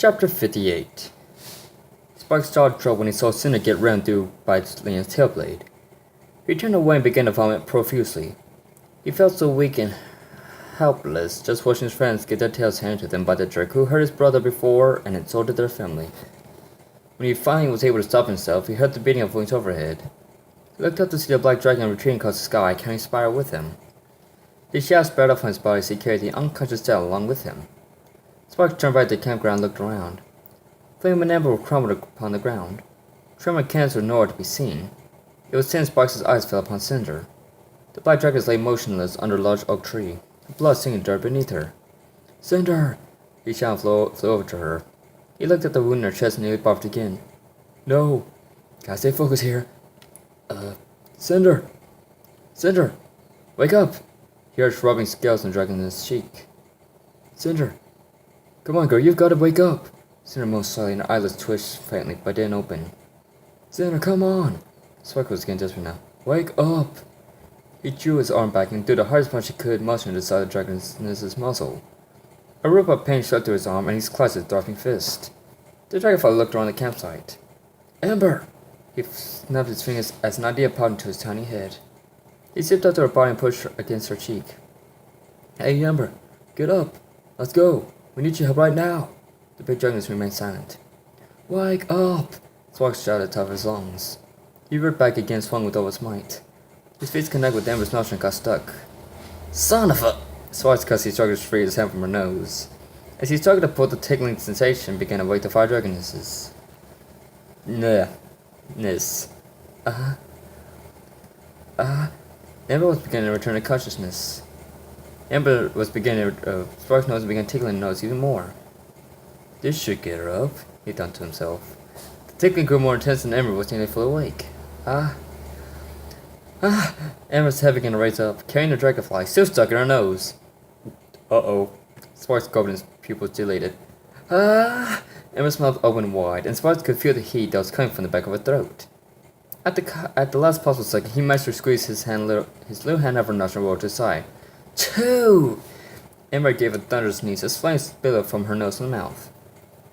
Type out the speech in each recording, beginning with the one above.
Chapter 58. Sparks' jaw dropped when he saw Cinder get rammed through by Leon's tailblade. He turned away and began to vomit profusely. He felt so weak and helpless just watching his friends get their tails handed to them by the jerk who hurt his brother before and insulted their family. When he finally was able to stop himself, he heard the beating of wings overhead. He looked up to see the black dragon retreating across the sky, carrying Spyro with him. His shadow spread off on his body as he carried the unconscious Stella along with him. Sparks turned back to the campground and looked around. Flame and Amber were crumbled upon the ground. Tremor and Candace were nowhere to be seen. It was then Sparks' eyes fell upon Cinder. The black dragon lay motionless under a large oak tree, the blood singing dirt beneath her. "Cinder!" He shouted and flew over to her. He looked at the wound in her chest and nearly barfed again. "No! Gotta stay focused here. Cinder! Cinder! Wake up!" He heard rubbing scales and dragging his cheek. "Cinder! Come on, girl, you've got to wake up!" Cinder moaned slightly and her eyelids twitched faintly, but didn't open. "Cinder, come on!" Spark was getting desperate now. "Wake up!" He drew his arm back and threw the hardest punch he could, motioning to the side of the dragon's muzzle. A rope of pain shot through his arm, and he clutched his throbbing fist. The dragonfly looked around the campsite. "Amber!" He snapped his fingers as an idea popped into his tiny head. He zipped up to her body and pushed her against her cheek. "Hey, Amber, get up! Let's go! We need your help right now!" The big dragon remained silent. "Wake up!" Sparks shouted at the top of his lungs. He reared back again and swung with all his might. His face connected with Amber's mouth and got stuck. "Son of a..." Sparks cussed. He struggled to free his hand from her nose. As he struggled to pull, the tickling sensation began to wake the fire dragonesses. Amber was beginning to return to consciousness. Sparks' nose began tickling her nose even more. "This should get her up," he thought to himself. The tickling grew more intense and Amber was nearly fully awake. Amber's head began to raise up, carrying the dragonfly, still stuck in her nose. Uh-oh. Sparks gulped and his pupils dilated. Amber's mouth opened wide, and Sparks could feel the heat that was coming from the back of her throat. At the last possible second, he managed to squeeze his little hand over her nostril and rolled to his side. "Choo!" Amber gave a thunderous sneeze as flames spilled from her nose and mouth.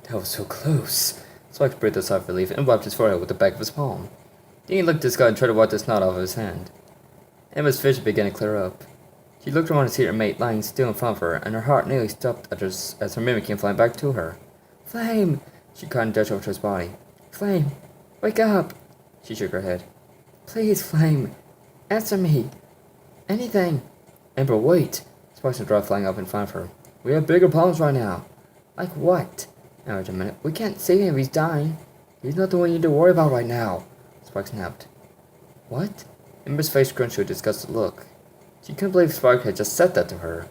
That was so close. Sparks breathed a sigh of relief and wiped his forehead with the back of his palm. Then he looked at Scott and tried to wipe the snot off of his hand. Amber's vision began to clear up. She looked around to see her mate lying still in front of her, and her heart nearly stopped as her mimic came flying back to her. "Flame!" She cried and dashed over to his body. "Flame! Wake up!" She shook her head. "Please, Flame! Answer me! Anything!" "Amber, wait!" Sparks and Draw flying up in front of her. "We have bigger problems right now." "Like what?" Amber, a minute. "We can't save him if he's dying. He's not the one you need to worry about right now." Sparks snapped. "What?" Amber's face crunched to a disgusted look. She couldn't believe Spark had just said that to her.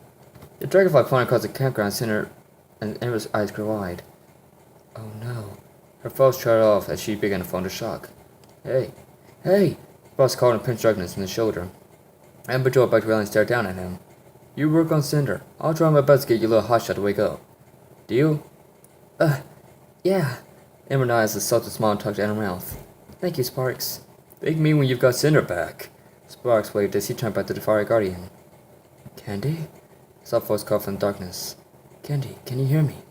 The dragonfly flying across the campground center, and Amber's eyes grew wide. "Oh no." Her pulse shut off as she began to fall into shock. Hey! Sparks called and pinched Dragonus in the shoulder. Amber drew back to reality and stared down at him. "You work on Cinder. I'll try my best to get you a little hotshot to wake up. Deal?" Yeah." Amber nodded as a subtle smile tugged at her mouth. "Thank you, Sparks." "Thank me when you've got Cinder back." Sparks waved as he turned back to the fire guardian. "Candy?" A soft voice called from the darkness. "Candy, can you hear me?"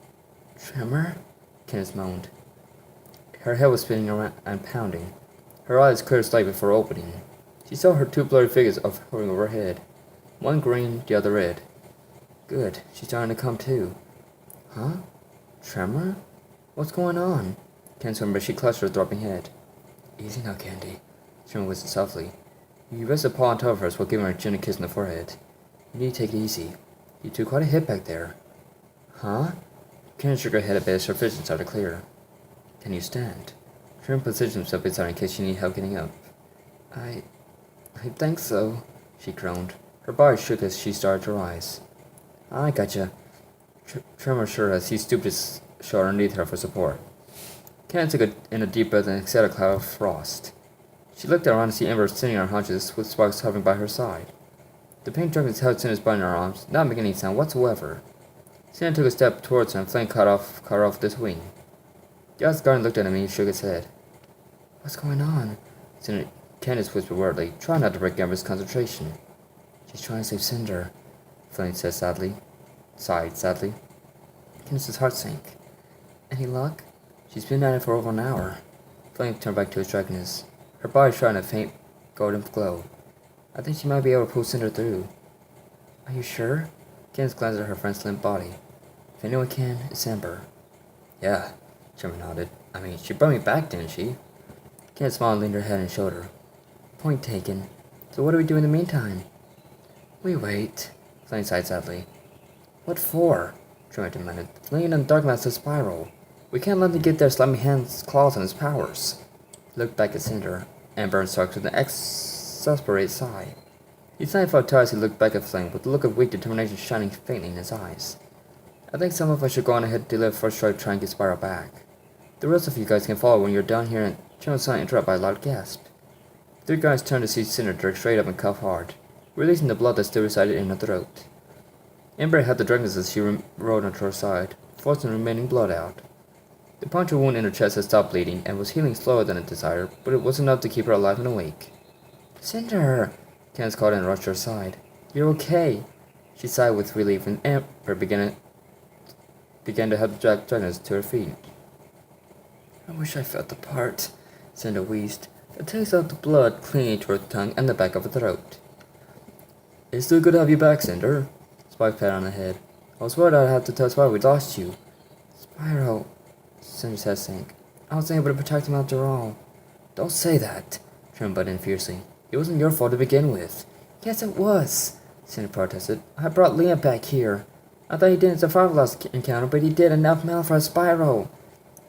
"Tremor?" Candace moaned. Her head was spinning around and pounding. Her eyes cleared slightly before opening. She saw her two blurry figures hovering over her head. One green, the other red. Good, she's starting to come too. "Huh? Tremor? What's going on?" Candace remembered. She clutched her throbbing head. "Easy now, Candy," Tremor whispered softly. "You rest a paw on top of her while giving her a gentle kiss on the forehead. You need to take it easy. You took quite a hit back there." "Huh?" Candace shook her head a bit as her vision started to clear. "Can you stand?" Tremor positioned himself beside her in case she needed help getting up. I think so," she groaned. Her body shook as she started to rise. "I gotcha." Tremor assured her as he stooped his shoulder underneath her for support. Candace took in a deep breath and exhaled a cloud of frost. She looked around to see Amber sitting on her haunches with Sparks hovering by her side. The pink dragon held Cinder's body in her arms, not making any sound whatsoever. Cinder took a step towards her and Flame cut her off with his wing. The other guardian looked at him and he shook his head. "What's going on?" Candace whispered worriedly, trying not to break Amber's concentration. "She's trying to save Cinder," Flame said sadly. Candace's heart sank. Any luck? She's been at it for over an hour. Flame turned back to its darkness. Her body shone in a faint golden glow. I think she might be able to pull Cinder through. Are you sure? Candace glanced at her friend's slim body. If anyone can, it's Amber. Yeah, Sherman nodded. I mean, she brought me back, didn't she? Candace smiled and leaned her head and shoulder. Point taken. So what do we do in the meantime? We wait. Flame sighed sadly. What for? Sherman demanded. Fleeing in the darkness of Spyro. We can't let them get their slimy hands, claws, and his powers. He looked back at Cinder. Amber and Stark with an exasperated sigh. He sighed for tired as he looked back at Flame with a look of weak determination shining faintly in his eyes. I think some of us should go on ahead and deliver first strike to try and get Spyro back. The rest of you guys can follow when you're down here, and Sherman's son interrupted by a loud gasp. The three guys turned to see Cinder jerk straight up and cough hard, releasing the blood that still resided in her throat. Amber had the darkness as she rolled onto her side, forcing the remaining blood out. The puncture wound in her chest had stopped bleeding and was healing slower than it desired, but it was enough to keep her alive and awake. Cinder! Candace called and rushed to her side. You're okay. She sighed with relief, and Amber began to help drag darkness to her feet. I wish I felt the part, Cinder wheezed, the taste of the blood clinging to her tongue and the back of her throat. It's still good to have you back, Cinder. Spike pat on the head. I was worried I'd have to tell Spyro we lost you. Spyro, Cinder's head sank. I was able to protect him after all. Don't say that, Trim butted in fiercely. It wasn't your fault to begin with. Yes, it was, Cinder protested. I brought Liam back here. I thought he didn't survive the last encounter, but he did enough malfire Spyro.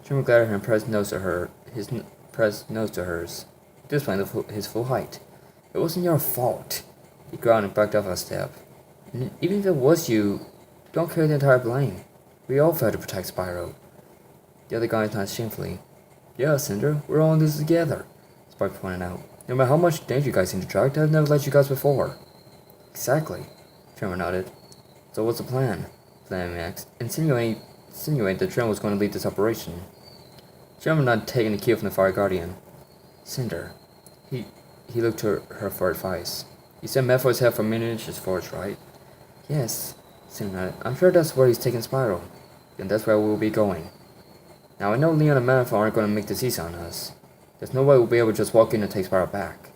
Trim glared at her and pressed nose to hers, displaying his full height. It wasn't your fault. He growled and backed off a step. And even if it was you, don't carry the entire blame. We all failed to protect Spyro. The other guy nodded shamefully. Yeah, Cinder, we're all in this together, Spike pointed out. No matter how much danger you guys interact, I've never let you guys before. Exactly, Trevor nodded. So what's the plan? Flame asked, insinuating that Trevor was going to lead this operation. Trevor nodded, taking the key from the Fire Guardian. Cinder. He looked to her for advice. You said Mepho's head for miniatures forge, right? Yes, Cinder nodded. I'm sure that's where he's taking Spyro. And that's where we'll be going. Now I know Leon and Mepho aren't going to make this easy on us. There's no way we'll be able to just walk in and take Spyro back.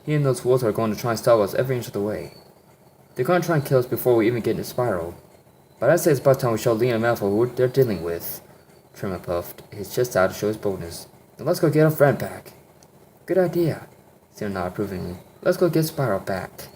He and those wolves are going to try and stop us every inch of the way. They're going to try and kill us before we even get into Spyro. But I'd say it's about time we show Leon and Mepho who they're dealing with. Trimmer puffed, his chest out to show his boldness. Now let's go get our friend back. Good idea, Cinder nodded approvingly. Let's go get Spyro back.